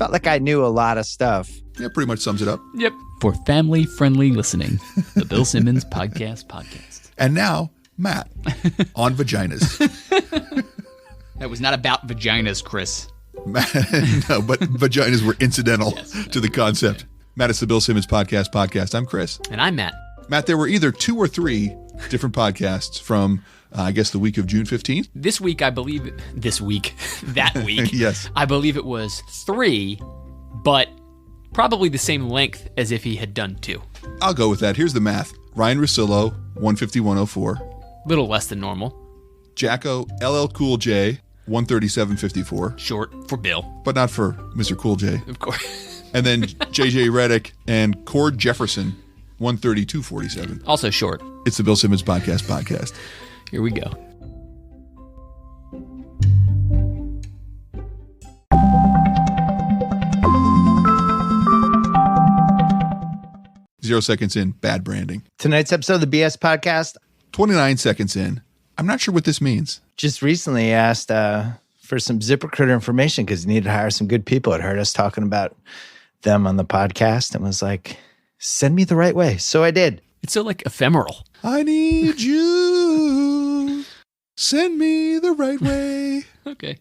Felt like I knew a lot of stuff. Yeah, pretty much sums it up. Yep. For family-friendly listening, the Bill Simmons podcast. And now, Matt on vaginas. That was not about vaginas, Chris. No, but vaginas were incidental to the concept. Matt, it's the Bill Simmons podcast. I'm Chris. And I'm Matt. Matt, there were either 2 or 3 different podcasts from, I guess, the week of June 15th. This week, that week, Yes. I believe it was 3, but probably the same length as if he had done 2. I'll go with that. Here's the math. Ryan Russillo, 150-104. Little less than normal. Jacko, LL Cool J, 137-54. Short for Bill. But not for Mr. Cool J. Of course. And then JJ Redick and Cord Jefferson, 132-47. Also short. It's the Bill Simmons podcast. Here we go. Zero seconds in, bad branding. Tonight's episode of the BS Podcast. 29 seconds in. I'm not sure what this means. Just recently asked for some ZipRecruiter information because he needed to hire some good people. It heard us talking about them on the podcast and was like, send me the right way. So I did. It's so like ephemeral. I need you. Send me the right way. Okay.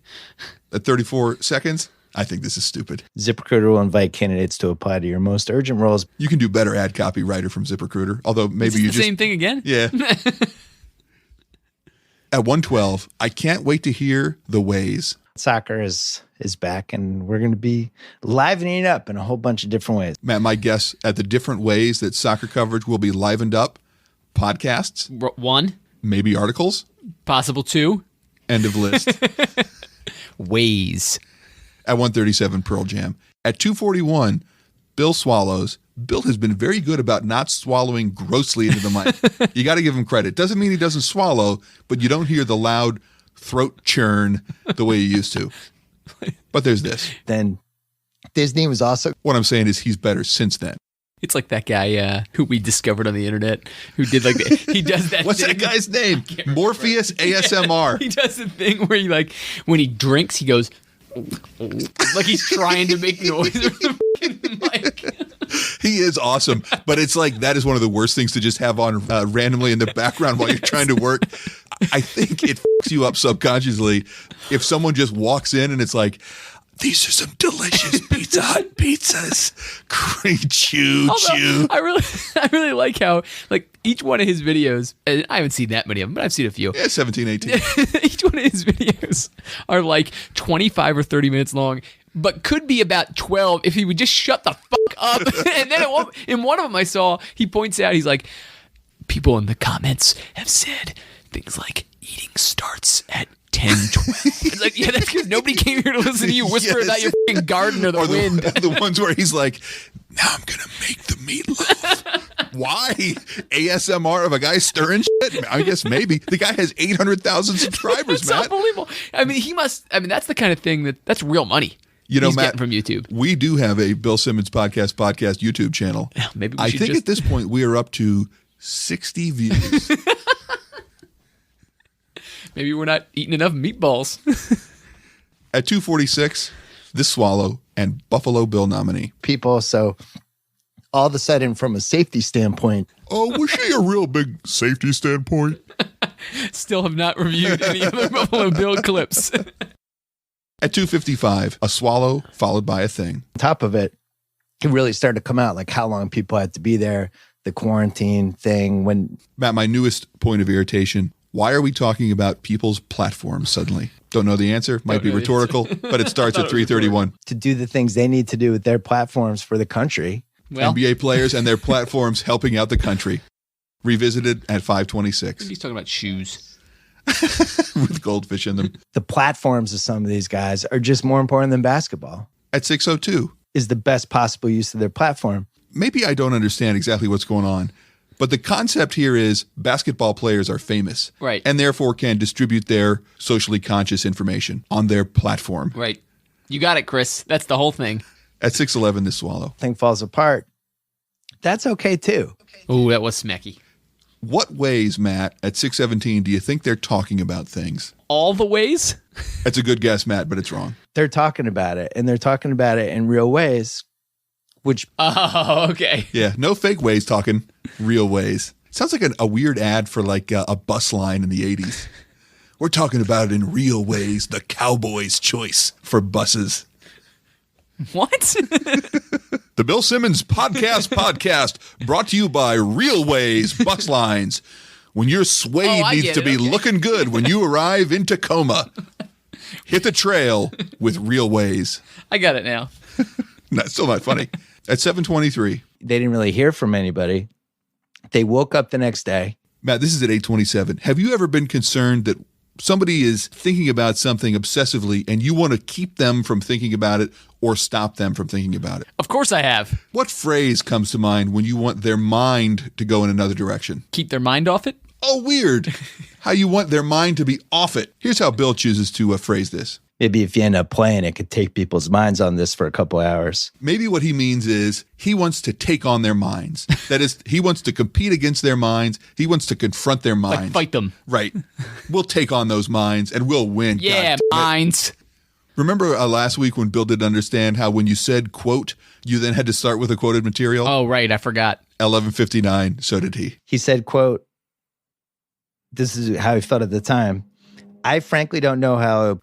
At 34 seconds, I think this is stupid. ZipRecruiter will invite candidates to apply to your most urgent roles. You can do better ad copy writer from ZipRecruiter, although maybe Is you this the same thing again? Yeah. At 112, I can't wait to hear the ways. Soccer is back, and we're going to be livening it up in a whole bunch of different ways. Matt, my guess at the different ways that soccer coverage will be livened up: podcasts, 1, maybe articles, possible 2. end of list. Ways. At 137, Pearl Jam. At 241, Bill swallows. Bill has been very good about not swallowing grossly into the mic. You got to give him credit. Doesn't mean he doesn't swallow, but you don't hear the loud throat churn the way you used to. But there's this. Then Disney was also... What I'm saying is he's better since then. It's like that guy who we discovered on the internet who did like he does that. What's thing. that guy's name? Morpheus ASMR. He does the thing where he like when he drinks he goes like he's trying to make noise or the mic. He is awesome, but it's like that is one of the worst things to just have on randomly in the background while you're trying to work. I think it fucks you up subconsciously if someone just walks in and it's like, these are some delicious Pizza Hut pizzas. Chew. I really like how like each one of his videos, and I haven't seen that many of them, but I've seen a few. Yeah, 17, 18. Each one of his videos are like 25 or 30 minutes long, but could be about 12 if he would just shut the fuck up. And then in one of them I saw, he points out, he's like, people in the comments have said things like, eating starts at 10:12. It's like, yeah, that's because nobody came here to listen to you whisper about your fucking garden or the wind. The ones where he's like, now I'm going to make the meatloaf. Why? ASMR of a guy stirring shit? I guess maybe. The guy has 800,000 subscribers, That's Matt. unbelievable. I mean, that's the kind of thing that's real money. You know, he's Matt, getting from YouTube. We do have a Bill Simmons podcast YouTube channel. Yeah, maybe we I should think just... at this point we are up to 60 views. Maybe we're not eating enough meatballs. At 246, this swallow and Buffalo Bill nominee. People, so all of a sudden from a safety standpoint. Oh, was she a real big safety standpoint? Still have not reviewed any other Buffalo Bill clips. At 255, a swallow followed by a thing. On top of it, it really started to come out, like how long people had to be there, the quarantine thing. When Matt, my newest point of irritation, why are we talking about people's platforms suddenly? Don't know the answer. Might be rhetorical, but it starts at 331. To do the things they need to do with their platforms for the country. Well, NBA players and their platforms helping out the country. Revisited at 526. he's talking about shoes. With goldfish in them. The platforms of some of these guys are just more important than basketball. At 602. Is the best possible use of their platform. Maybe I don't understand exactly what's going on, but the concept here is basketball players are famous. Right. And therefore can distribute their socially conscious information on their platform. Right. You got it, Chris. That's the whole thing. At 611, this swallow. Thing falls apart. That's okay too. Oh, that was smacky. What ways, Matt, at 6:17, do you think they're talking about things? All the ways? That's a good guess, Matt, but it's wrong. They're talking about it, and they're talking about it in real ways, which Oh, okay. Yeah, no fake ways talking, real ways. Sounds like a weird ad for like a bus line in the 80s. We're talking about it in real ways, the cowboy's choice for buses. What? The Bill Simmons podcast brought to you by Real Ways Bus Lines. When your suede needs to be looking good when you arrive in Tacoma, hit the trail with Real Ways. I got it now. That's still not funny. At 7:23. they didn't really hear from anybody. They woke up the next day. Matt, this is at 8:27. Have you ever been concerned that somebody is thinking about something obsessively and you want to keep them from thinking about it or stop them from thinking about it? Of course I have. What phrase comes to mind when you want their mind to go in another direction? Keep their mind off it? Oh, weird. How you want their mind to be off it. Here's how Bill chooses to phrase this. Maybe if you end up playing, it could take people's minds on this for a couple hours. Maybe what he means is he wants to take on their minds. That is, he wants to compete against their minds. He wants to confront their minds. Like fight them. Right. We'll take on those minds and we'll win. Yeah, minds. Remember last week when Bill didn't understand how when you said quote, you then had to start with a quoted material? Oh, right. I forgot. 11:59. So did he. He said, quote, this is how he felt at the time. I frankly don't know how.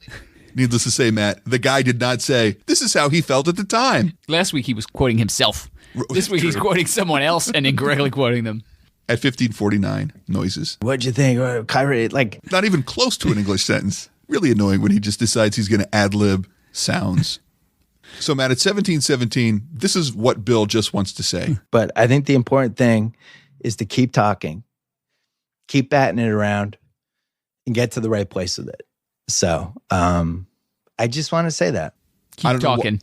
Needless to say, Matt, the guy did not say, this is how he felt at the time. Last week he was quoting himself. This week he's quoting someone else and incorrectly quoting them. At 15:49, noises. What'd you think? Kyrie, like, Not even close to an English sentence. Really annoying when he just decides he's going to ad-lib sounds. So, Matt, at 17:17, this is what Bill just wants to say. but I think the important thing is to keep talking, keep batting it around, and get to the right place with it. So, I just want to say that. Keep talking.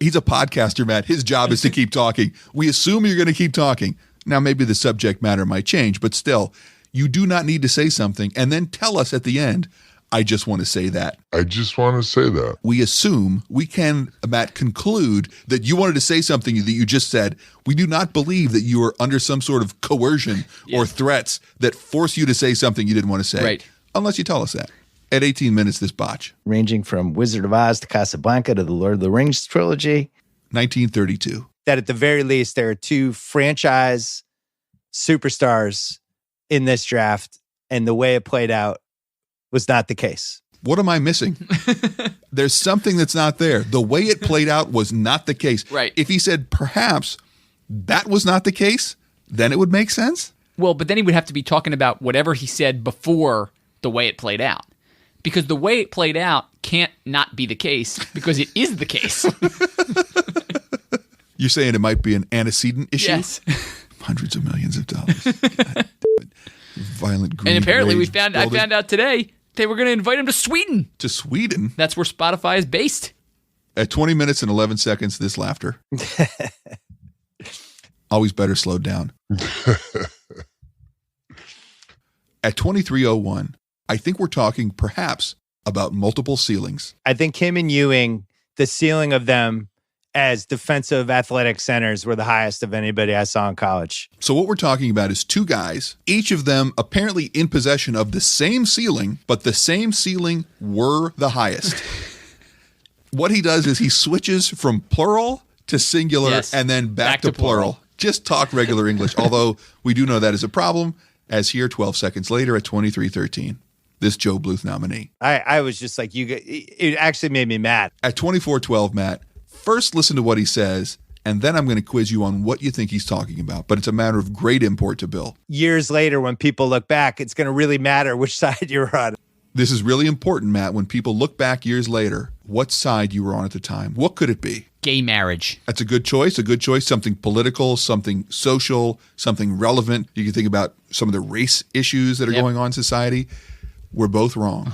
He's a podcaster, Matt. His job is to keep talking. We assume you're going to keep talking. Now, maybe the subject matter might change, but still, you do not need to say something and then tell us at the end, I just want to say that. I just want to say that. We assume, we can, Matt, conclude that you wanted to say something that you just said. We do not believe that you are under some sort of coercion or threats that force you to say something you didn't want to say. Right. Unless you tell us that. At 18 minutes, this botch. Ranging from Wizard of Oz to Casablanca to the Lord of the Rings trilogy. 1932. That at the very least, there are two franchise superstars in this draft, and the way it played out was not the case. What am I missing? There's something that's not there. The way it played out was not the case. Right. If he said perhaps that was not the case, then it would make sense. Well, but then he would have to be talking about whatever he said before the way it played out. Because the way it played out can't not be the case because it is the case. You're saying it might be an antecedent issue? Yes. Hundreds of millions of dollars. God damn it. Violent greed. And apparently rage I found out today they were going to invite him to Sweden. to Sweden. That's where Spotify is based. At 20 minutes and 11 seconds, this laughter. Always better slowed down. At 23:01, I think we're talking perhaps about multiple ceilings. I think him and Ewing, the ceiling of them as defensive athletic centers were the highest of anybody I saw in college. So what we're talking about is two guys, each of them apparently in possession of the same ceiling, but the same ceiling were the highest. What he does is he switches from plural to singular and then back to plural. Just talk regular English, although we do know that is a problem, as here 12 seconds later at 23:13. This Joe Bluth nominee. I was just like, it actually made me mad. At 24:12, Matt, first listen to what he says, and then I'm going to quiz you on what you think he's talking about. But it's a matter of great import to Bill. Years later, when people look back, it's going to really matter which side you're on. This is really important, Matt. When people look back years later, what side you were on at the time. What could it be? Gay marriage. That's a good choice. Something political, something social, something relevant. You can think about some of the race issues that are going on in society. We're both wrong.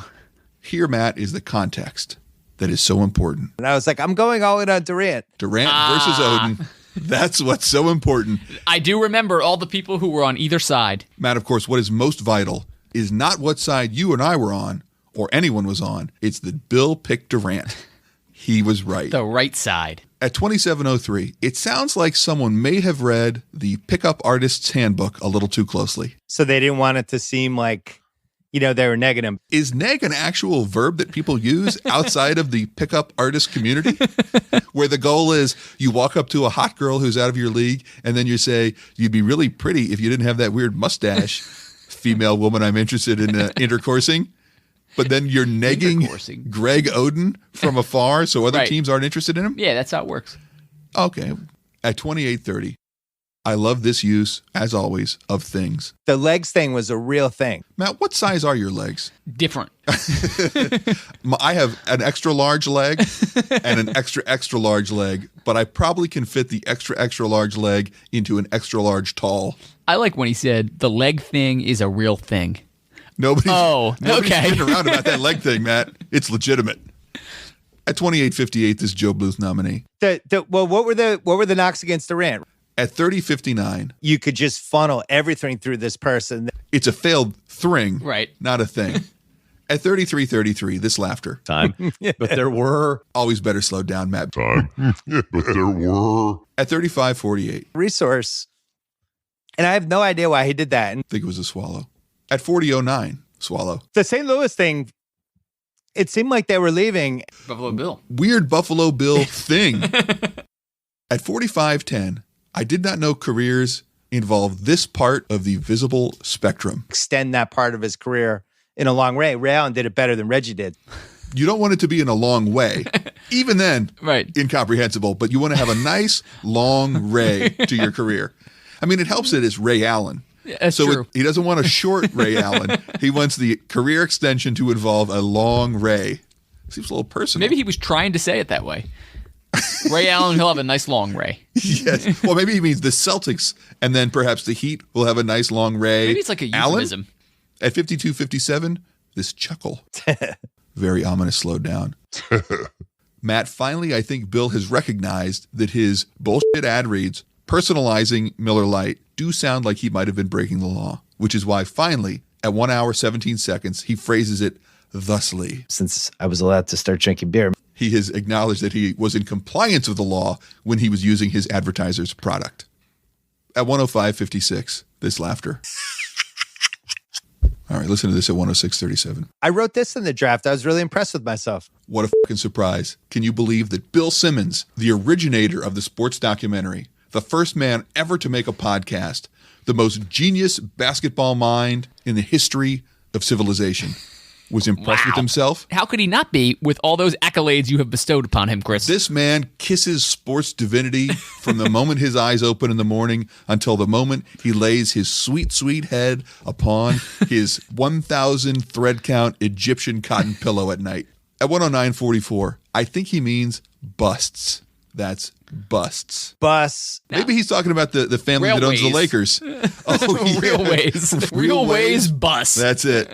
Here, Matt, is the context that is so important. And I was like, I'm going all in on Durant. Durant versus Odin. That's what's so important. I do remember all the people who were on either side. Matt, of course, what is most vital is not what side you and I were on or anyone was on. It's that Bill picked Durant. He was right. The right side. At 2703, it sounds like someone may have read the Pickup Artist's Handbook a little too closely. So they didn't want it to seem like, they were negative. Is neg an actual verb that people use outside of the pickup artist community? Where the goal is you walk up to a hot girl who's out of your league and then you say, you'd be really pretty if you didn't have that weird mustache, female woman I'm interested in intercoursing. But then you're negging Greg Oden from afar so other teams aren't interested in him? Yeah, that's how it works. Okay. At 2830, I love this use, as always, of things. The legs thing was a real thing. Matt, what size are your legs? Different. I have an extra large leg and an extra, extra large leg, but I probably can fit the extra, extra large leg into an extra large tall. I like when he said the leg thing is a real thing. Nobody's okay. kidding around about that leg thing, Matt. It's legitimate. At 2858, this Joe Bluth nominee. Well, what were the knocks against Durant? At 3059, you could just funnel everything through this person. It's a failed thing, right? Not a thing. At 3333, this laughter. Time. But there were. Always better slow down, Matt. Time. But there were. At 3548. Resource. And I have no idea why he did that. I think it was a swallow. At 4009, swallow. The St. Louis thing, it seemed like they were leaving. Buffalo Bill. Weird Buffalo Bill thing. At 4510, I did not know careers involve this part of the visible spectrum. Extend that part of his career in a long way. Ray Allen did it better than Reggie did. You don't want it to be in a long way. Even then, incomprehensible, but you want to have a nice long ray to your career. I mean, it helps that it's Ray Allen. Yeah, that's true. He doesn't want a short Ray Allen. He wants the career extension to involve a long ray. Seems a little personal. Maybe he was trying to say it that way. Ray Allen, he'll have a nice long ray. Yes. Well, maybe he means the Celtics, and then perhaps the Heat will have a nice long ray. Maybe it's like a euphemism. At 52:57, this chuckle. Very ominous, slowed down. Matt, finally, I think Bill has recognized that his bullshit ad reads, personalizing Miller Lite, do sound like he might have been breaking the law, which is why finally, at 1 hour, 17 seconds, he phrases it thusly. Since I was allowed to start drinking beer. He has acknowledged that he was in compliance with the law when he was using his advertiser's product. At 105:56, this laughter. All right, listen to this at 106:37. I wrote this in the draft. I was really impressed with myself. What a fucking surprise. Can you believe that Bill Simmons, the originator of the sports documentary, the first man ever to make a podcast, the most genius basketball mind in the history of civilization, was impressed with himself? How could he not be with all those accolades you have bestowed upon him, Chris? This man kisses sports divinity from the moment his eyes open in the morning until the moment he lays his sweet, sweet head upon his 1,000 thread count Egyptian cotton pillow at night. At 109:44, I think he means busts. That's busts. Busts. Maybe he's talking about the family that owns the Lakers. Oh, yeah. Real ways bust. That's it.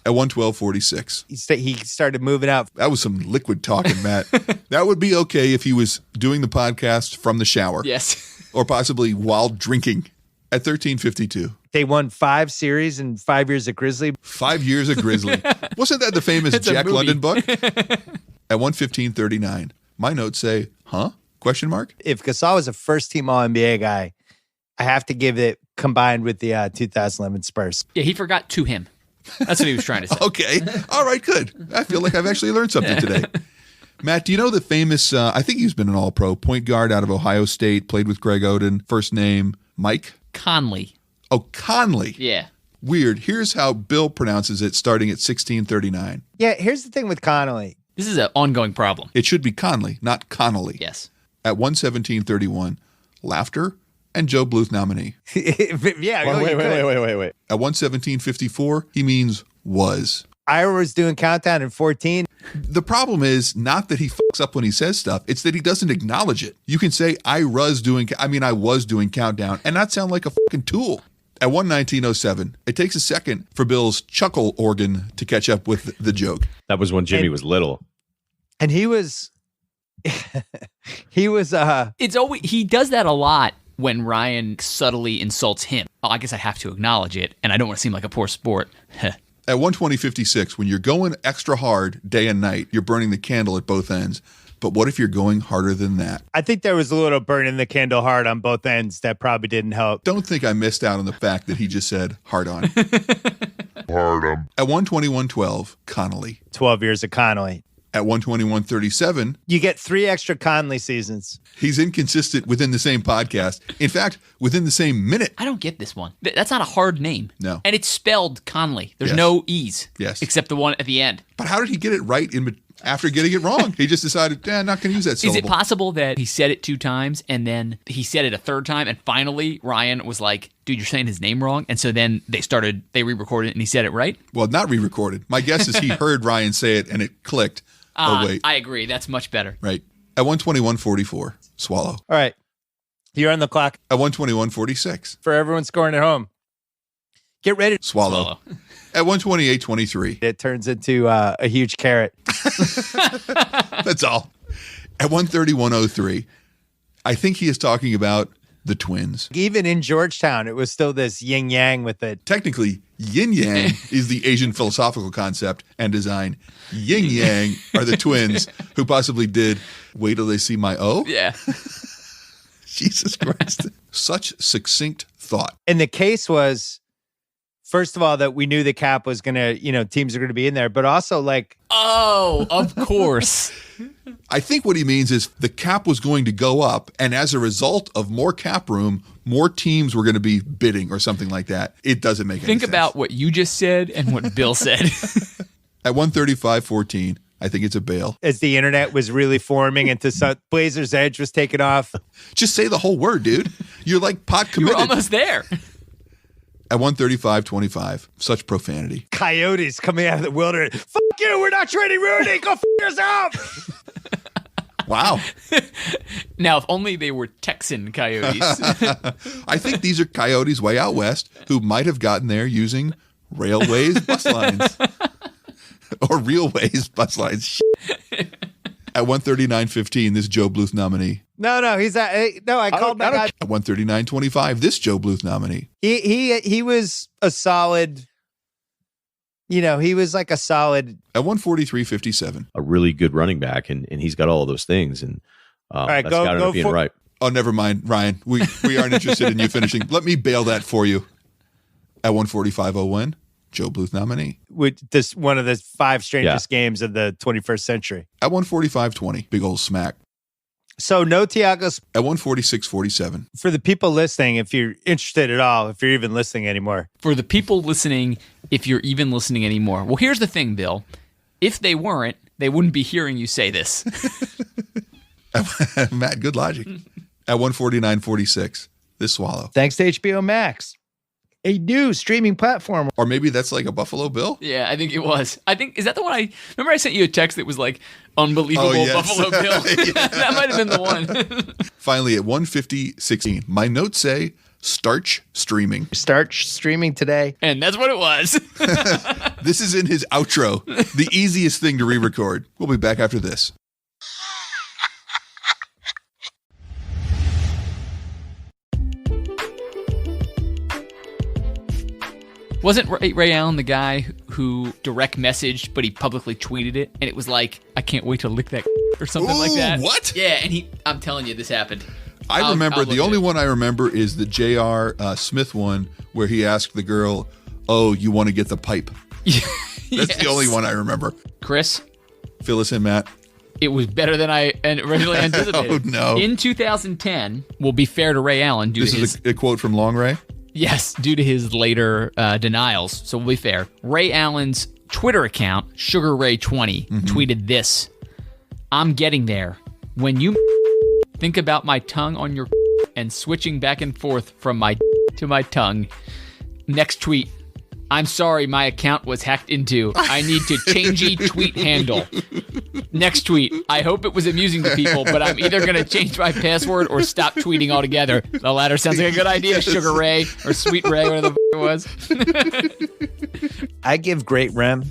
At 112:46. He started moving out. That was some liquid talking, Matt. That would be okay if he was doing the podcast from the shower. Yes. Or possibly while drinking. At 13:52. They won 5 series in 5 years at Grizzly. 5 years at Grizzly. Wasn't that the famous Jack London book? At 115:39. My notes say, huh? Question mark? If Gasol was a first-team All-NBA guy, I have to give it combined with the 2011 Spurs. Yeah, he forgot to him. That's what he was trying to say. Okay. All right, good. I feel like I've actually learned something today. Matt, do you know the famous, I think he's been an All-Pro, point guard out of Ohio State, played with Greg Oden, first name, Mike? Conley. Oh, Conley. Yeah. Weird. Here's how Bill pronounces it starting at 1639. Yeah, here's the thing with Connolly. This is an ongoing problem. It should be Conley, not Connolly. Yes. At 117:31, laughter and Joe Bluth nominee. Yeah. Wait. At 117:54, he means was. Ira was doing countdown in 14. The problem is not that he fucks up when he says stuff. It's that he doesn't acknowledge it. You can say, I was doing countdown and not sound like a fucking tool. At 119:07, it takes a second for Bill's chuckle organ to catch up with the joke. That was when Jimmy was little. And he was, It's always, he does that a lot when Ryan subtly insults him. Oh, I guess I have to acknowledge it, and I don't want to seem like a poor sport. At 120:56, when you're going extra hard day and night, you're burning the candle at both ends. But what if you're going harder than that? I think there was a little burning the candle hard on both ends that probably didn't help. Don't think I missed out on the fact that he just said hard on. Hard At 121.12, Connolly. 12 years of Connolly. At 121.37, You get 3 extra Conley seasons. he's inconsistent within the same podcast. In fact, within the same minute. I don't get this one. That's not a hard name. No. And it's spelled Conley. There's Yes. no E's. Yes. Except the one at the end. But how did he get it right after getting it wrong? He just decided, not going to use that Is syllable. it possible that he said it 2 times and then he said it a 3rd time and finally Ryan was like, dude, you're saying his name wrong? And so then they re-recorded it and he said it right? Well, not re-recorded. My guess is he heard Ryan say it and it clicked. Oh, wait. I agree. That's much better. Right. At 121.44, Swallow. All right. You're on the clock At 121.46, for everyone scoring at home. Get ready. Swallow. At 128.23, It turns into a huge carrot. that's all. At 131.03, I think he is talking about the twins. Even in Georgetown, it was still this yin yang with it. Technically, yin yang is the Asian philosophical concept and design. Yin yang are the twins who possibly did Wait Till They See My O. Yeah. Jesus Christ. Such succinct thought. And the case was, first of all, that we knew the cap was going to, teams are going to be in there, but also like, Oh, of course. I think what he means is the cap was going to go up, and as a result of more cap room, more teams were going to be bidding or something like that. It doesn't make any sense. Think about what you just said and what Bill said. At 135.14, I think it's a bail. as the internet was really forming into Blazers Edge was taken off. Just say the whole word, dude. You're like pot You were committed. almost there. At 135.25, such profanity. Coyotes coming out of the wilderness. Fuck you, we're not trading Rudy. Go f yourself. Wow. Now, if only they were Texan Coyotes. I think these are coyotes way out west who might have gotten there using railways, bus lines, or realways, bus lines. At 139.15, this Joe Bluth nominee. No, he's not. I called my guy. At 139.25, this Joe Bluth nominee. He was a solid, he was like a solid. At 143.57. A really good running back, and he's got all of those things, and right, that's go- got to go end up being for- right. Oh, never mind, Ryan. We aren't interested in you finishing. Let me bail that for you. At 145.01, Joe Bluth nominee. With this one of the 5 strangest games of the 21st century. At 145.20, big old smack. So no Tiago's At 146.47, for the people listening, if you're interested at all, if you're even listening anymore. For the people listening, if you're even listening anymore. Well, here's the thing, Bill. If they weren't, they wouldn't be hearing you say this. Matt, good logic. At 149.46, this Swallow. Thanks to HBO Max, a new streaming platform. Or maybe that's like a Buffalo Bill. Yeah, I think it was. Is that the one remember I sent you a text that was like, unbelievable Oh, yes. Buffalo Bill? That might have been the one. Finally, at 150.16, my notes say starch streaming. Start streaming today. And that's what it was. This is in his outro, the easiest thing to re-record. We'll be back after this. Wasn't Ray Allen the guy who direct messaged, but he publicly tweeted it? And it was like, I can't wait to lick that or something like Ooh, that. what? Yeah, and I'm telling you, this happened. I remember, I'll the look only at it. one I remember is the J.R. Smith one where he asked the girl, oh, you want to get the pipe? That's the only one I remember. Chris, Fill us in, Matt. it was better than I originally anticipated. Oh, no. In 2010, we'll be fair to Ray Allen due This to his... is a quote from Long Ray. Yes, due to his later denials. So we'll be fair. Ray Allen's Twitter account, SugarRay20, tweeted this. I'm getting there. When you think about my tongue on your and switching back and forth from my to my tongue. Next tweet. I'm sorry my account was hacked into. I need to changey tweet handle. Next tweet. I hope it was amusing to people, but I'm either going to change my password or stop tweeting altogether. The latter sounds like a good idea, Sugar Ray or Sweet Ray, whatever the it was. I give great rem.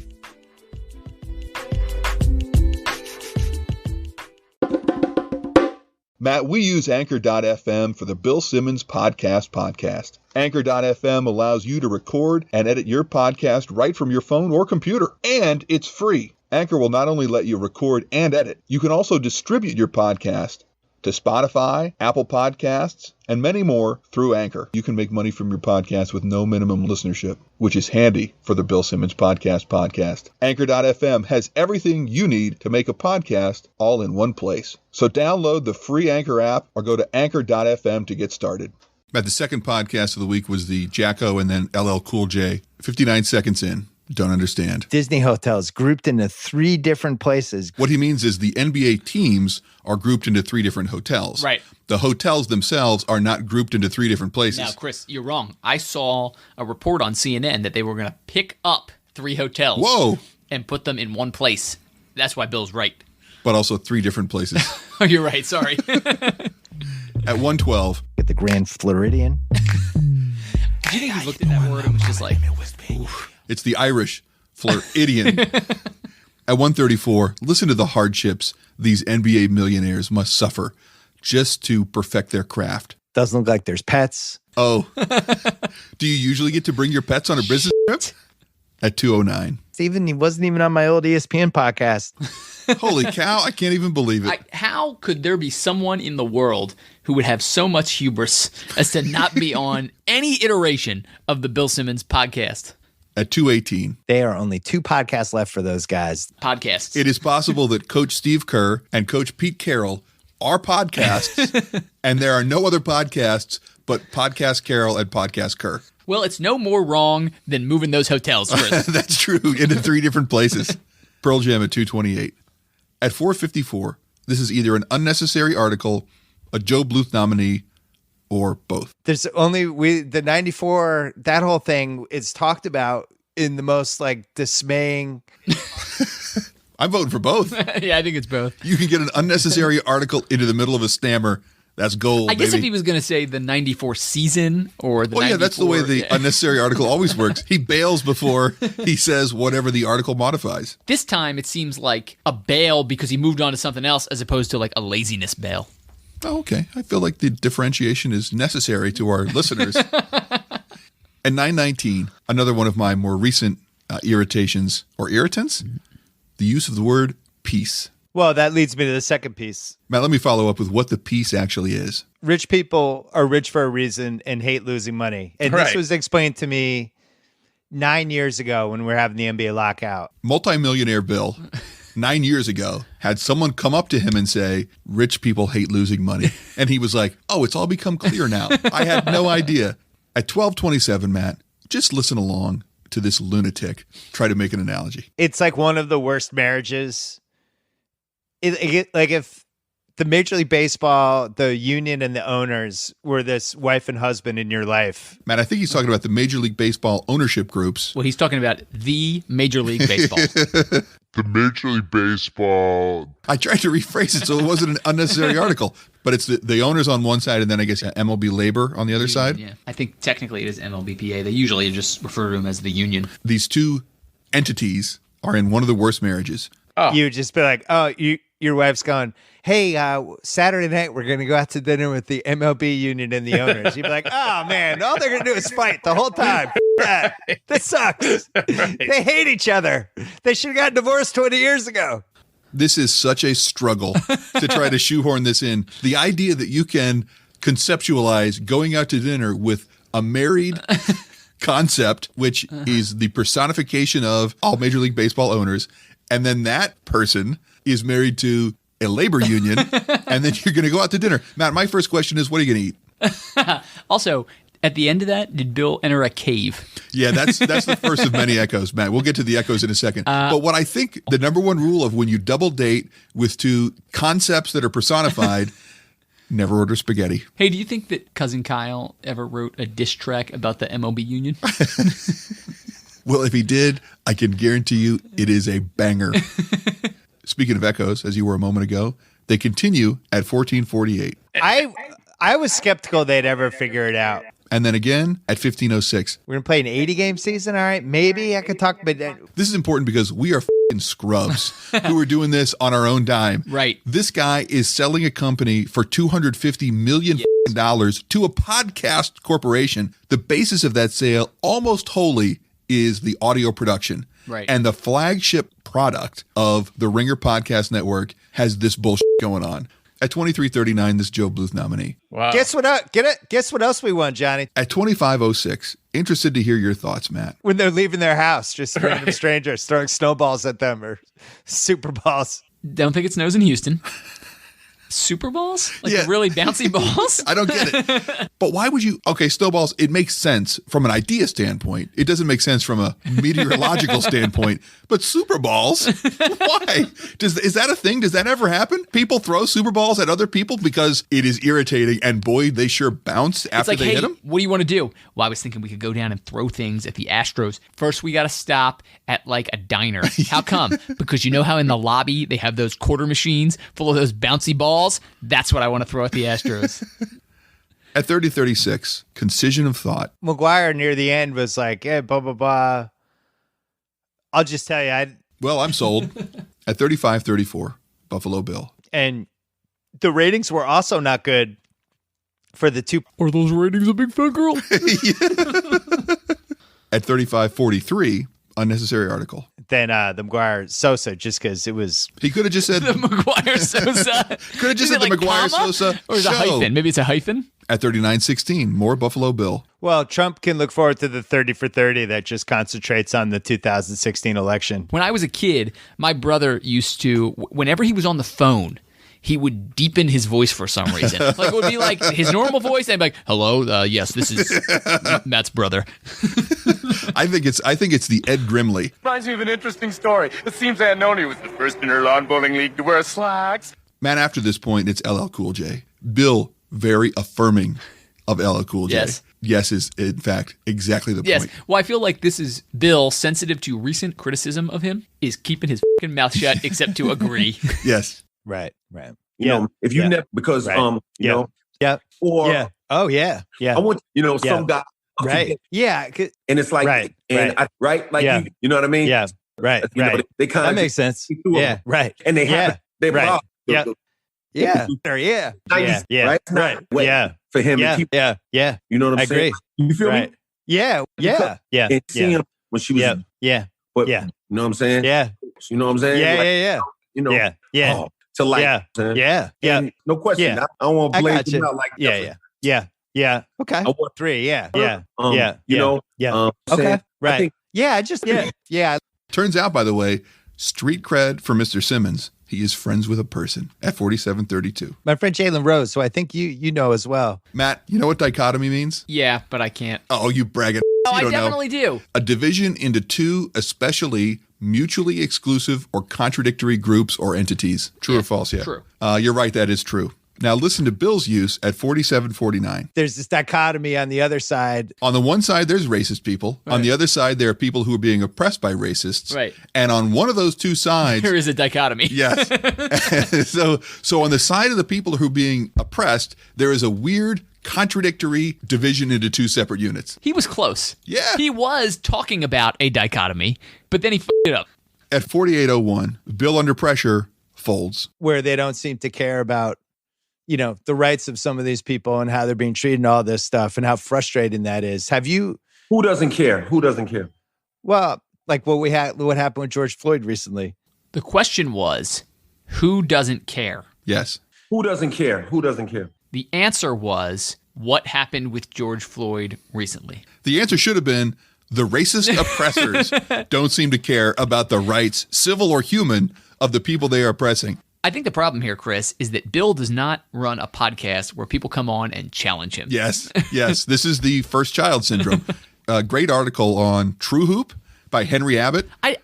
Matt, we use Anchor.fm for the Bill Simmons podcast. Anchor.fm allows you to record and edit your podcast right from your phone or computer, and it's free. Anchor will not only let you record and edit, you can also distribute your podcast to Spotify, Apple Podcasts, and many more through Anchor. You can make money from your podcast with no minimum listenership, which is handy for the Bill Simmons podcast. Anchor.fm has everything you need to make a podcast all in one place. So download the free Anchor app or go to Anchor.fm to get started. Matt, the second podcast of the week was the Jacko and then LL Cool J. 59 seconds in. Don't understand. Disney hotels grouped into 3 different places. What he means is the NBA teams are grouped into 3 different hotels. Right. The hotels themselves are not grouped into 3 different places. Now, Chris, you're wrong. I saw a report on CNN that they were going to pick up 3 hotels. Whoa. And put them in one place. That's why Bill's right. But also 3 different places. Oh, you're right. Sorry. At 112. At the Grand Floridian. Do you think he looked at that word and was just like, oof. It's the Irish Floridian. At 134, listen to the hardships these NBA millionaires must suffer just to perfect their craft. Doesn't look like there's pets. Oh. Do you usually get to bring your pets on a business trip? At 209. Steven, he wasn't even on my old ESPN podcast. Holy cow, I can't even believe it. How could there be someone in the world who would have so much hubris as to not be on any iteration of the Bill Simmons podcast? At 218. There are only 2 podcasts left for those guys. Podcasts. It is possible that Coach Steve Kerr and Coach Pete Carroll are podcasts, and there are no other podcasts but Podcast Carroll and Podcast Kerr. Well, it's no more wrong than moving those hotels, Chris. That's true, into 3 different places. Pearl Jam at 228. At 454, this is either an unnecessary article, a Joe Bluth nominee, or both. There's only the 94, that whole thing is talked about in the most like dismaying. I'm voting for both. Yeah, I think it's both. You can get an unnecessary article into the middle of a stammer. That's gold. I guess baby. if he was going to say the 94 season or the 94. Yeah, that's the way the unnecessary article always works. He bails before he says whatever the article modifies. This time it seems like a bail because he moved on to something else as opposed to like a laziness bail. Oh, okay. I feel like the differentiation is necessary to our listeners. At 919, another one of my more recent irritations or irritants, the use of the word peace. Well, that leads me to the second piece. Matt, let me follow up with what the peace actually is. Rich people are rich for a reason and hate losing money. And Right. This was explained to me 9 years ago when we were having the NBA lockout. Multimillionaire Bill, 9 years ago, had someone come up to him and say, rich people hate losing money. And he was like, oh, it's all become clear now. I had no idea. At 1227, Matt, just listen along to this lunatic try to make an analogy. It's like one of the worst marriages. Like if the Major League Baseball, the union and the owners were this wife and husband in your life. Matt, I think he's talking about the Major League Baseball ownership groups. Well, he's talking about the Major League Baseball. The Major League Baseball. I tried to rephrase it so it wasn't an unnecessary article, but it's the owners on one side and then I guess MLB Labor on the other side. Yeah, I think technically it is MLBPA. They usually just refer to him as the union. These 2 entities are in one of the worst marriages. You would just be like, oh, your wife's gone, hey, Saturday night, we're going to go out to dinner with the MLB union and the owners. You'd be like, oh, man, all they're going to do is fight the whole time. That. This sucks. They hate each other. They should have gotten divorced 20 years ago. This is such a struggle to try to shoehorn this in. The idea that you can conceptualize going out to dinner with a married concept, which is the personification of all Major League Baseball owners, and then that person is married to a labor union, and then you're going to go out to dinner. Matt, my first question is, what are you going to eat? Also, at the end of that, did Bill enter a cave? Yeah, that's the first of many echoes, Matt. We'll get to the echoes in a second. But what I think the number one rule of when you double date with 2 concepts that are personified, never order spaghetti. Hey, do you think that Cousin Kyle ever wrote a diss track about the MLB union? Well, if he did, I can guarantee you it is a banger. Speaking of echoes, as you were a moment ago, they continue at 1448. I was skeptical they'd ever figure it out. And then again at 1506. We're going to play an 80-game season, all right? Maybe I could talk, but This is important because we are f***ing scrubs who are doing this on our own dime. Right. This guy is selling a company for $250 million to a podcast corporation. The basis of that sale almost wholly is the audio production. Right. And the flagship product of the Ringer Podcast Network has this bullshit going on. At 2339, this Joe Bluth nominee. Wow. Guess what else we won, Johnny? At 2506, interested to hear your thoughts, Matt. When they're leaving their house, just random strangers throwing snowballs at them or super balls. Don't think it snows in Houston. Super balls? Like Yeah. really bouncy balls? I don't get it. But why would you? Okay, snowballs, it makes sense from an idea standpoint. It doesn't make sense from a meteorological standpoint. But super balls? Why? Is that a thing? Does that ever happen? People throw super balls at other people because it is irritating, and boy, they sure bounce It's after like, they hey, hit them. what do you want to do? Well, I was thinking we could go down and throw things at the Astros. First, we got to stop at like a diner. How come? Because you know how in the lobby they have those quarter machines full of those bouncy balls? That's what I want to throw at the Astros. At 3036, concision of thought. McGuire near the end was like, "Yeah, blah blah blah." I'll just tell you, Well, I'm sold. At 3534, Buffalo Bill. and the ratings were also not good for the two. Are those ratings a big fat girl? At 3543, unnecessary article. Than the McGuire Sosa, just because it was. He could have just said The McGuire Sosa. Could have just Is said it the like McGuire comma? Sosa Or is it a show. hyphen? Maybe it's a hyphen? At 3916, more Buffalo Bill. Well, Trump can look forward to the 30 for 30 that just concentrates on the 2016 election. When I was a kid, my brother used to, whenever he was on the phone, he would deepen his voice for some reason. Like it would be like his normal voice, and I'd be like, "Hello, yes, this is Matt's brother." I think it's the Ed Grimley. Reminds me of an interesting story. It seems Aunt Noni was the first in her lawn bowling league to wear slacks. Man, after this point, it's LL Cool J. Bill, very affirming of LL Cool J. Yes. Yes is, in fact, exactly the Yes. point. Well, I feel like this is Bill, sensitive to recent criticism of him, is keeping his fucking mouth shut except to agree. Yes. Right. You know, if you Yeah. never, because, Right. you Yeah. know, Yeah. or Yeah. Oh, yeah. Yeah. I want, you know, Yeah. some guy, Right. Yeah. and it's like, Right. and Right. right, like, Yeah. you know what I mean? Yeah. Right. You know, Right. they kind That of makes sense. through Yeah. them. Right. and they Yeah. have, they Right. block the- Yeah. the- Yeah. Sure, yeah. Yeah. Yeah. right? It's not Right. way Yeah. for him Yeah. to keep, Yeah. Yeah. you know what I'm I saying? agree. You feel Right. me? Yeah. Yeah. Yeah. And seeing Yeah. him when she was, Yeah. Yeah. but, Yeah. you know what I'm saying? Yeah. You know what I'm saying? Yeah. Like, Yeah. you know, Yeah. Yeah. oh, to like, Yeah. man. Yeah. Yeah. And no question. Yeah. I don't want to I blame got him you. out like Yeah. that. Yeah. Yeah. Yeah. Okay. I want, 3. Yeah. Yeah. Yeah. you Yeah. know, Yeah. saying, Okay. I Right. think Yeah. Just yeah. Yeah. Turns out, by the way, street cred for Mr. Simmons. He is friends with a person at 4732. My friend Jalen Rose, who I think you know as well. Matt, you know what dichotomy means? Yeah, but I can't. Oh, you bragging. Oh, You I don't know. definitely do. A division into two, especially mutually exclusive or contradictory groups or entities. True or false? Yeah. true. You're right. That is true. Now listen to Bill's use at 4749. There's this dichotomy on the other side. On the one side, there's racist people. On the other side, there are people who are being oppressed by racists. Right. And on one of those two sides, There is a dichotomy. yes. so on the side of the people who are being oppressed, there is a weird contradictory division into two separate units. He was close. Yeah. He was talking about a dichotomy, but then he fucked it up. At 4801, Bill under pressure folds. Where they don't seem to care about, the rights of some of these people and how they're being treated and all this stuff and how frustrating that is. Have you, who doesn't care? Who doesn't care? well, like what happened with George Floyd recently? The question was, who doesn't care? Yes. Who doesn't care? Who doesn't care? The answer was, what happened with George Floyd recently? The answer should have been the racist oppressors don't seem to care about the rights, civil or human, of the people they are oppressing. I think the problem here, Chris, is that Bill does not run a podcast where people come on and challenge him. Yes. Yes. This is the first child syndrome. A great article on True Hoop by Henry Abbott. I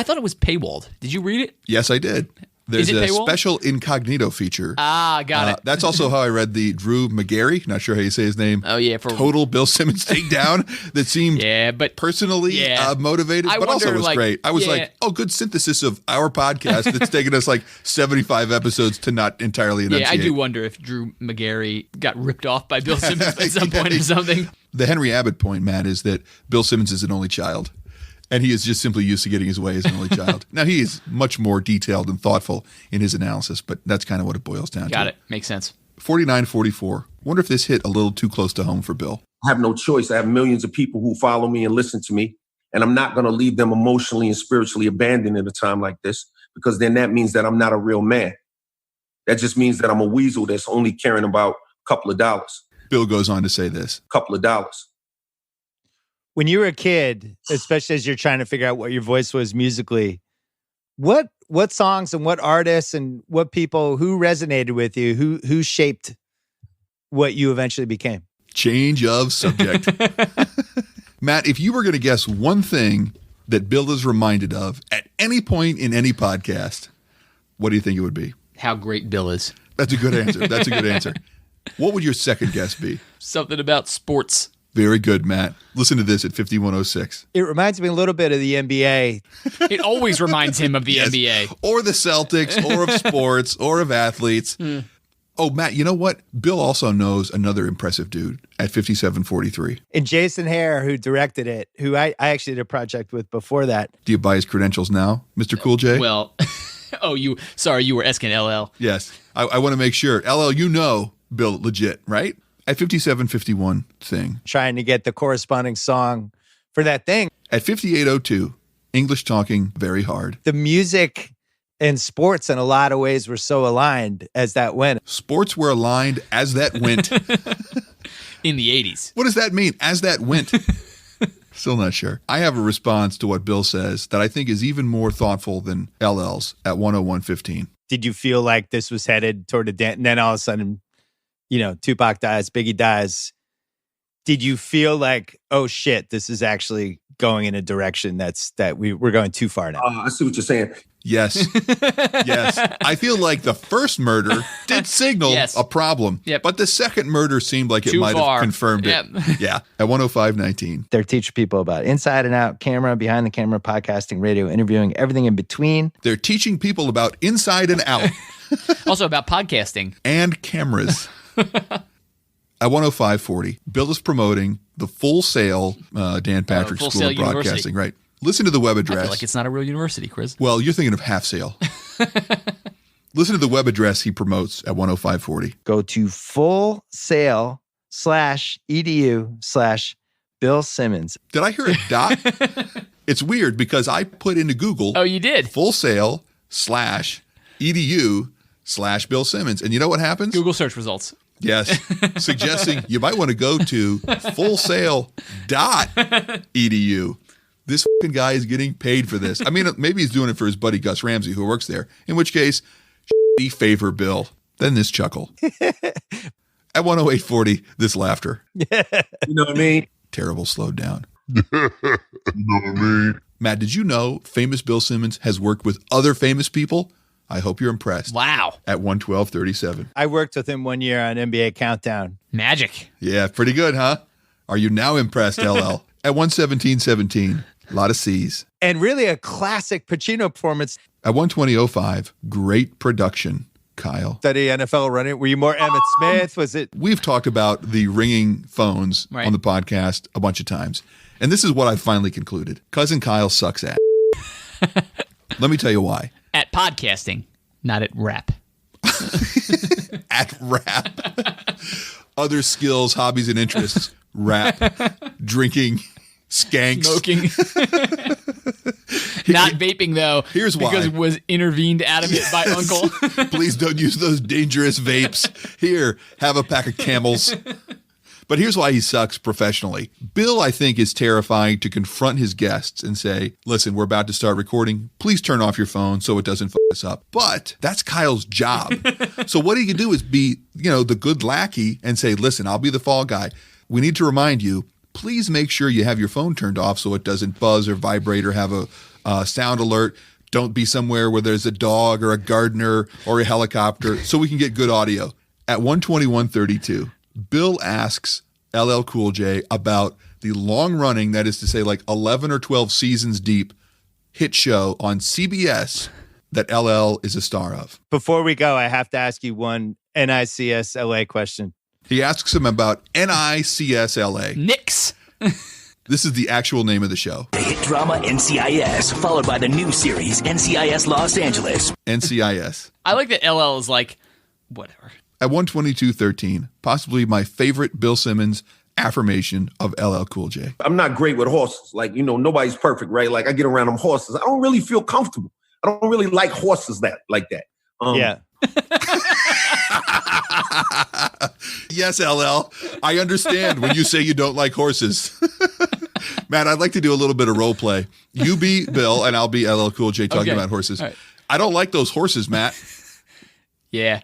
thought it was paywalled. Did you read it? Yes, I did. There's Is it a paywall? special incognito feature. Ah, got it. That's also how I read the Drew McGarry, not sure how you say his name. Oh, yeah. Total Bill Simmons takedown that seemed Yeah, but personally Yeah. motivated, I but also wonder, was like, great. I was yeah. like, oh, good synthesis of our podcast that's taken us like 75 episodes to not entirely enunciate. yeah, I do wonder if Drew McGarry got ripped off by Bill Simmons at some point or something. The Henry Abbott point, Matt, is that Bill Simmons is an only child. And he is just simply used to getting his way as an only child. Now, he is much more detailed and thoughtful in his analysis, but that's kind of what it boils down to. Got it. Makes sense. 4944. Wonder if this hit a little too close to home for Bill. I have no choice. I have millions of people who follow me and listen to me. And I'm not going to leave them emotionally and spiritually abandoned at a time like this, because then that means that I'm not a real man. That just means that I'm a weasel that's only caring about a couple of dollars. Bill goes on to say this. Couple of dollars. When you were a kid, especially as you're trying to figure out what your voice was musically, what songs and what artists and what people, who resonated with you, who shaped what you eventually became? Change of subject. Matt, if you were going to guess one thing that Bill is reminded of at any point in any podcast, what do you think it would be? How great Bill is. That's a good answer. That's a good answer. What would your second guess be? Something about sports. Very good, Matt. Listen to this at 5106. It reminds me a little bit of the NBA. It always reminds him of the Yes. NBA. Or the Celtics, or of sports, or of athletes. Oh, Matt, you know what? Bill also knows another impressive dude at 5743. And Jason Hare, who directed it, who I actually did a project with before that. Do you buy his credentials now, Mr. Cool J? Well, you were asking LL. Yes. I want to make sure. LL, you know Bill legit, right? At 5751 thing. Trying to get the corresponding song for that thing. At 5802, English talking very hard. The music and sports in a lot of ways were so aligned as that went. Sports were aligned as that went. In the 80s. What does that mean? As that went. Still not sure. I have a response to what Bill says that I think is even more thoughtful than LL's at 10115. Did you feel like this was headed toward a dance? And then all of a sudden, Tupac dies, Biggie dies. Did you feel like, oh shit, this is actually going in a direction that we're going too far now? I see what you're saying. Yes. Yes. I feel like the first murder did signal a problem. Yep. But the second murder seemed like it Too might far. have confirmed Yep. it. Yeah. At 10519. They're teaching people about inside and out, camera, behind the camera, podcasting, radio, interviewing, everything in between. They're teaching people about inside and out Also about podcasting. and cameras. At 10540, Bill is promoting the Full Sail Dan Patrick Full School Sail of Broadcasting. University. Right. Listen to the web I address. feel like it's not a real university, Chris. Well, you're thinking of Half Sail. Listen to the web address he promotes at 10540. Go to fullsail.edu/Bill Simmons. Did I hear a dot? It's weird because I put into Google Oh, you did? fullsail.edu/Bill Simmons. And you know what happens? Google search results. Yes. Suggesting you might want to go to fullsail.edu. This fucking guy is getting paid for this. I mean, maybe he's doing it for his buddy Gus Ramsey, who works there, in which case, shitty favor, Bill. Then this chuckle. At 10840, this laughter. You know what I mean? Terrible slowed down. You know what I mean? Matt, did you know famous Bill Simmons has worked with other famous people? I hope you're impressed. Wow. At 11237. I worked with him one year on NBA Countdown. Magic. Yeah, pretty good, huh? Are you now impressed, LL? At 11717, a lot of C's. And really a classic Pacino performance. At 12005, great production, Kyle. Study NFL running. Were you more Emmitt Smith? Was it? We've talked about the ringing phones Right. on the podcast a bunch of times. And this is what I finally concluded. Cousin Kyle sucks at. Let me tell you why. At podcasting, not at rap. At rap. Other skills, hobbies, and interests. Rap. Drinking. Skanks. Smoking. Not vaping, though. Here's why. Because it was intervened out of it by Uncle. Please don't use those dangerous vapes. Here, have a pack of Camels. But here's why he sucks professionally. Bill, I think, is terrifying to confront his guests and say, listen, we're about to start recording. Please turn off your phone so it doesn't fuck us up. But that's Kyle's job. So what he can do is be, the good lackey and say, listen, I'll be the fall guy. We need to remind you, please make sure you have your phone turned off so it doesn't buzz or vibrate or have a sound alert. Don't be somewhere where there's a dog or a gardener or a helicopter so we can get good audio. At 121:32, Bill asks LL Cool J about the long-running, that is to say like 11 or 12 seasons deep, hit show on CBS that LL is a star of. Before we go, I have to ask you one NICS LA question. He asks him about NICS LA. Knicks. This is the actual name of the show. The hit drama NCIS, followed by the new series NCIS Los Angeles. NCIS. I like that LL is like, whatever. At 122:13, possibly my favorite Bill Simmons affirmation of LL Cool J. I'm not great with horses. Like, nobody's perfect, right? Like I get around them horses. I don't really feel comfortable. I don't really like horses like that. Yeah. Yes, LL. I understand when you say you don't like horses. Matt, I'd like to do a little bit of role play. You be Bill and I'll be LL Cool J talking about horses. All right. I don't like those horses, Matt. Yeah.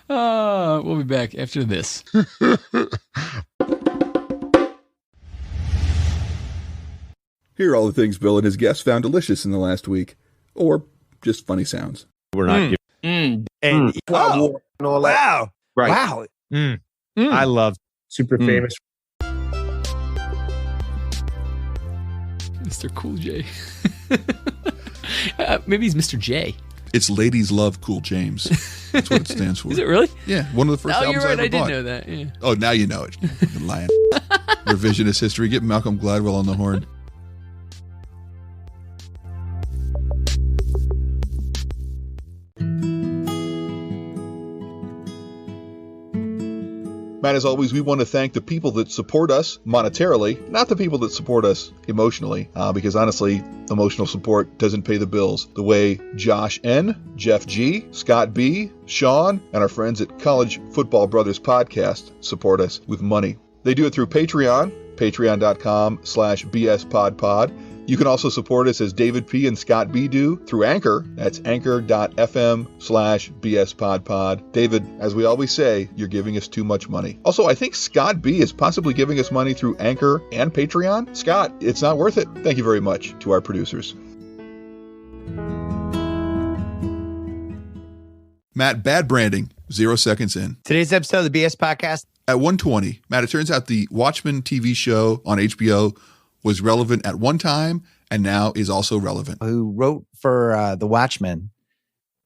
We'll be back after this. Here are all the things Bill and his guests found delicious in the last week, or just funny sounds. We're not giving And And all that. wow. Right. Wow. I love Super famous. Mr. Cool J. Maybe he's Mr. J. It's Ladies Love Cool James. That's what it stands for. Is it really? Yeah, one of the first Oh, albums you're right. I I ever did bought. know that. Yeah. Oh, now you know it. Fucking lying. Revisionist history. Get Malcolm Gladwell on the horn. Matt, as always, we want to thank the people that support us monetarily, not the people that support us emotionally, because honestly, emotional support doesn't pay the bills the way Josh N., Jeff G., Scott B., Sean, and our friends at College Football Brothers Podcast support us with money. They do it through Patreon, patreon.com/bspodpod. You can also support us as David P. and Scott B. do through Anchor. That's anchor.fm/bspodpod. David, as we always say, you're giving us too much money. Also, I think Scott B. is possibly giving us money through Anchor and Patreon. Scott, it's not worth it. Thank you very much to our producers. Matt, bad branding. 0 seconds in. Today's episode of the BS Podcast. At 120, Matt, it turns out the Watchmen TV show on HBO was relevant at one time and now is also relevant. Who wrote for The Watchmen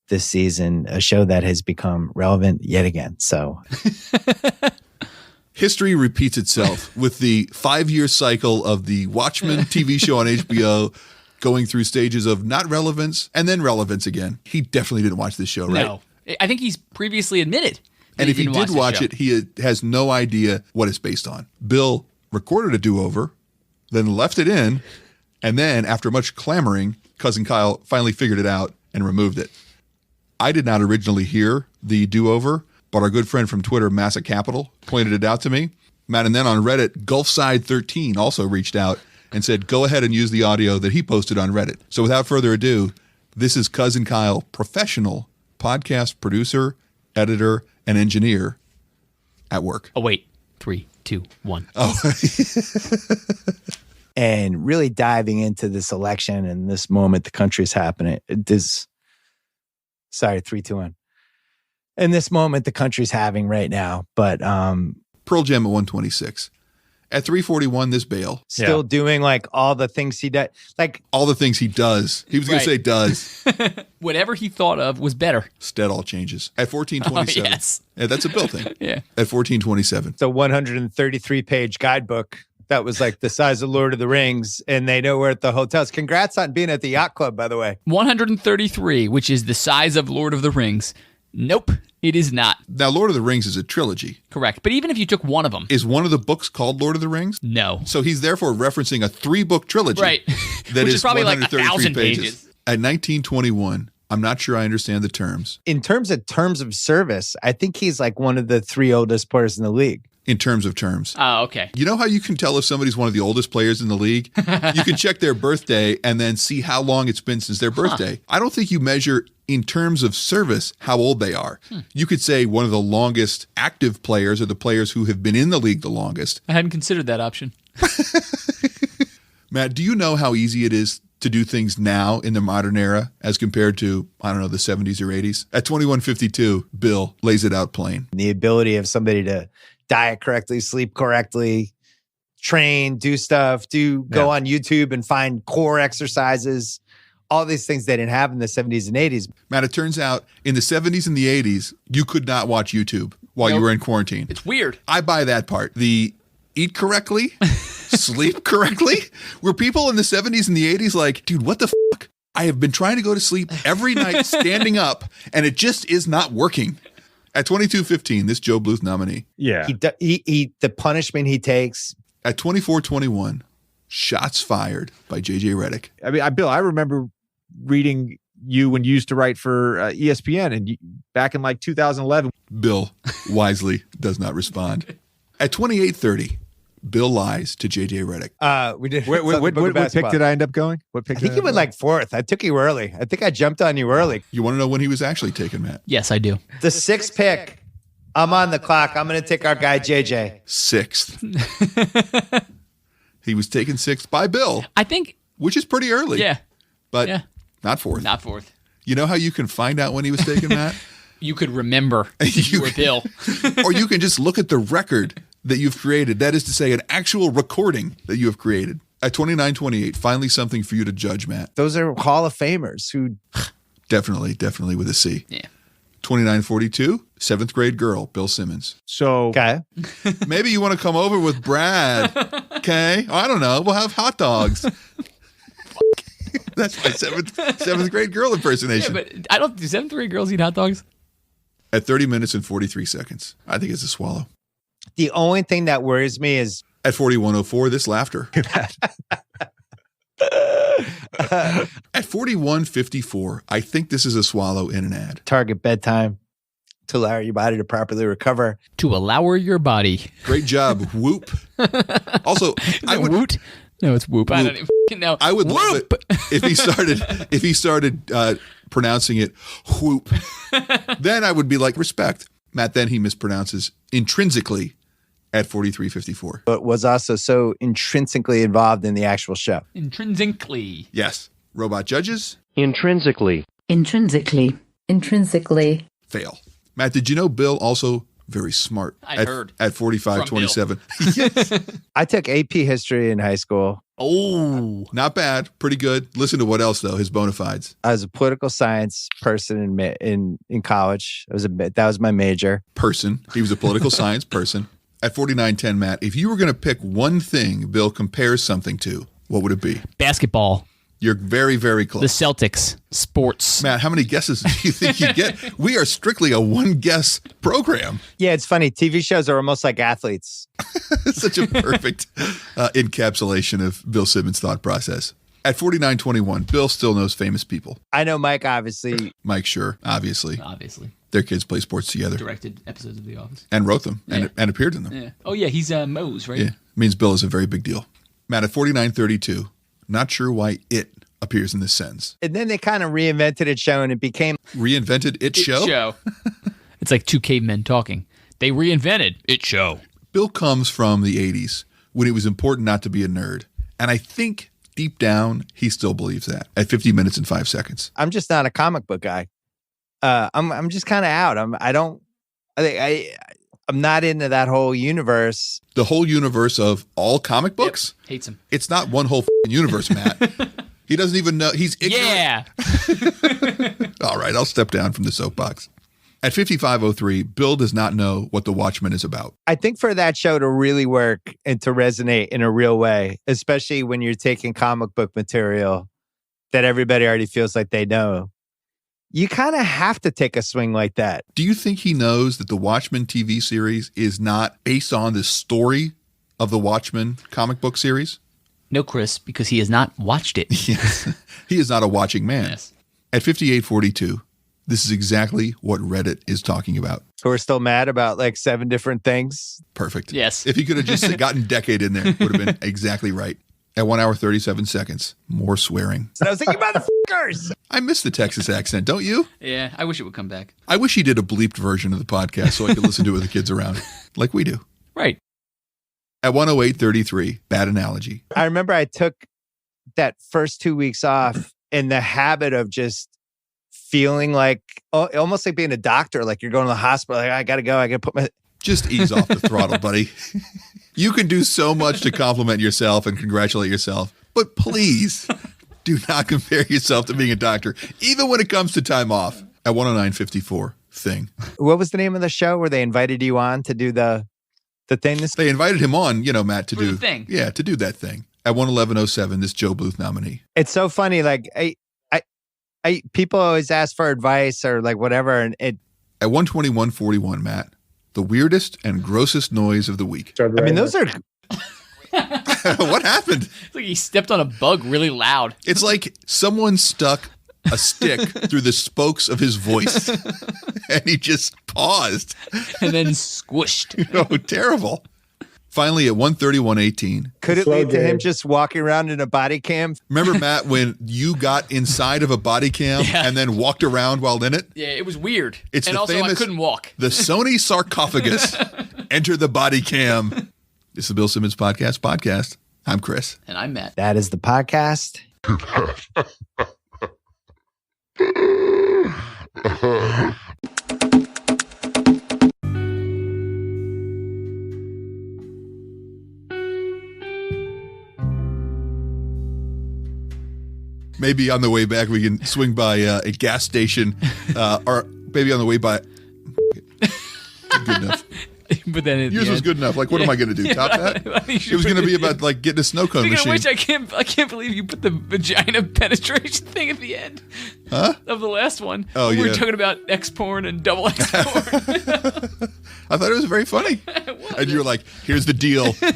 this season, a show that has become relevant yet again. So History repeats itself with the 5-year cycle of the Watchmen TV show on HBO going through stages of not relevance and then relevance again. He definitely didn't watch this show, right? No. I think he's previously admitted. And if he did watch the it, he has no idea what it's based on. Bill recorded a do-over, then left it in, and then after much clamoring, Cousin Kyle finally figured it out and removed it. I did not originally hear the do-over, but our good friend from Twitter, Massa Capital, pointed it out to me. Matt, and then on Reddit, Gulfside13 also reached out and said, go ahead and use the audio that he posted on Reddit. So without further ado, this is Cousin Kyle, professional podcast producer, editor, and engineer at work. Oh, wait. 3, 2, 1. Oh, and really diving into this election and this moment the country's happening. Sorry, 3, 2, 1. In this moment the country's having right now, but Pearl Jam at 126. At 341, this bail. Still doing like all the things he does. Like all the things he does. He was going to say does. Whatever he thought of was better. Instead, all changes. At 1427. Oh, yes. Yeah, that's a Bill thing. Yeah. At 1427. it's a 133-page guidebook that was like the size of Lord of the Rings, and they know where at the hotels. Congrats on being at the yacht club, by the way. 133, which is the size of Lord of the Rings. Nope, it is not. Now, Lord of the Rings is a trilogy. Correct. But even if you took one of them. Is one of the books called Lord of the Rings? No. So he's therefore referencing a 3-book trilogy. Right. That Which is probably like 1,000 pages. At 1921, I'm not sure I understand the terms. In terms of service, I think he's like one of the 3 oldest players in the league. In terms of terms. Oh, okay. You know how you can tell if somebody's one of the oldest players in the league? You can check their birthday and then see how long it's been since their birthday. I don't think you measure in terms of service how old they are. You could say one of the longest active players are the players who have been in the league the longest. I hadn't considered that option. Matt, do you know how easy it is to do things now in the modern era as compared to, I don't know, the 70s or 80s? At 2152, Bill lays it out plain. The ability of somebody to diet correctly, sleep correctly, train, do stuff, go on YouTube and find core exercises, all these things they didn't have in the 70s and 80s. Matt, it turns out in the 70s and the 80s, you could not watch YouTube while you were in quarantine. It's weird. I buy that part. The eat correctly, sleep correctly. Were people in the 70s and the 80s like, dude, what the fuck? I have been trying to go to sleep every night standing up, and it just is not working. At 22:15, this Joe Bluth nominee. Yeah. He the punishment he takes. At 24:21, shots fired by J.J. Redick. I mean, Bill, I remember reading you when you used to write for ESPN and back in like 2011. Bill wisely does not respond. At 28:30, Bill lies to J.J. Redick. We did. What pick did I end up going? What pick? I think you went like fourth. I took you early. I think I jumped on you early. You want to know when he was actually taken, Matt? Yes, I do. The sixth pick. I'm on the clock. I'm going to take our guy JJ. Sixth. He was taken sixth by Bill. I think, which is pretty early. Yeah. But yeah. Not fourth. Not fourth. You know how you can find out when he was taken, Matt? You could remember you were Bill. Or you can just look at the record that you've created. That is to say, an actual recording that you have created. At 29:28, finally something for you to judge, Matt. Those are Hall of Famers who... Definitely with a C. Yeah. 29:42, seventh grade girl, Bill Simmons. So okay. Maybe you want to come over with Brad. Okay. Oh, I don't know. We'll have hot dogs. That's my seventh grade girl impersonation. Yeah, but I don't. Do seventh grade girls eat hot dogs? At 30 minutes and 43 seconds, I think it's a swallow. The only thing that worries me is at 41:04, this laughter. At 41:54, I think this is a swallow in an ad. Target bedtime to allow your body to properly recover. To allow your body. Great job. Whoop. Also, I would woot. No, it's whoop. I don't even know. I would love it if he started pronouncing it whoop. Then I would be like, respect. Matt, then he mispronounces intrinsically at 43:54. But was also so intrinsically involved in the actual show. Intrinsically. Yes. Robot judges. Intrinsically. Fail. Matt, did you know Bill also very smart? I heard. At 45:27. Yes. I took AP history in high school. Oh. Not bad. Pretty good. Listen to what else, though, his bona fides. I was a political science person in college. That was my major. Person. He was a political science person. At 49:10, Matt, if you were going to pick one thing Bill compares something to, what would it be? Basketball. You're very, very close. The Celtics. Sports. Matt, how many guesses do you think you get? We are strictly a one-guess program. Yeah, it's funny. TV shows are almost like athletes. Such a perfect encapsulation of Bill Simmons' thought process. At 49:21, Bill still knows famous people. I know Mike, obviously. Mike, sure, obviously. Obviously. Their kids play sports together. Directed episodes of The Office. And wrote them Yeah. and appeared in them. Yeah. Oh, yeah, he's Mose, right? Yeah, means Bill is a very big deal. Matt, at 49:32, not sure why it appears in this sentence. And then they kind of reinvented it show and it became... Reinvented it show? It's like two cavemen talking. They reinvented it show. Bill comes from the 80s when it was important not to be a nerd. And I think deep down, he still believes that at 50 minutes and 5 seconds. I'm just not a comic book guy. I'm just kind of out. I'm not into that whole universe. The whole universe of all comic books? Yep. Hates him. It's not one whole universe, Matt. He doesn't even know. He's ignorant. Yeah. All right, I'll step down from the soapbox. At 55:03, Bill does not know what The Watchmen is about. I think for that show to really work and to resonate in a real way, especially when you're taking comic book material that everybody already feels like they know, you kind of have to take a swing like that. Do you think he knows that the Watchmen TV series is not based on the story of the Watchmen comic book series? No, Chris, because he has not watched it. Yes. He is not a watching man. Yes. At 58:42, this is exactly what Reddit is talking about. So we're still mad about like 7 different things. Perfect. Yes. If he could have just gotten decade in there, it would have been exactly right. At 1 hour, 37 seconds, more swearing. So I was thinking, motherfuckers. I miss the Texas accent, don't you? Yeah, I wish it would come back. I wish he did a bleeped version of the podcast so I could listen to it with the kids around, like we do. Right. At 108:33, bad analogy. I remember I took that first 2 weeks off in the habit of just feeling like, almost like being a doctor, like you're going to the hospital, like, I got to go, I got to put my... Just ease off the throttle, buddy. You can do so much to compliment yourself and congratulate yourself, but please do not compare yourself to being a doctor, even when it comes to time off. At 109:54, thing. What was the name of the show where they invited you on to do the thing? They invited him on, Matt, to For do the thing. Yeah, to do that thing. At 111:07, this Joe Bluth nominee. It's so funny. Like I people always ask for advice or like whatever, and At 121:41, Matt, the weirdest and grossest noise of the week. I mean, those are What happened? It's like he stepped on a bug really loud. It's like someone stuck a stick through the spokes of his voice and he just paused. And then squished. Oh, terrible. Finally, at 1:31:18. Could it lead to him just walking around in a body cam? Remember, Matt, when you got inside of a body cam and then walked around while in it? Yeah, it was weird. It's and the also famous, I couldn't walk. The Sony sarcophagus. Enter the body cam. This is the Bill Simmons podcast. I'm Chris. And I'm Matt. That is the podcast. Maybe on the way back we can swing by a gas station, or maybe on the way by. Good enough. But then yours was good enough. Like, what am I going to do? Top that? It was going to be about like getting a snow cone machine. Which I can't believe you put the vagina penetration thing at the end. Huh? Of the last one. Oh, we yeah. were talking about X porn and double X porn. I thought it was very funny. And you were like, "Here's the deal." And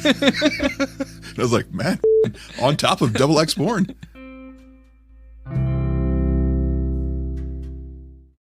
I was like, "Man, on top of double X porn."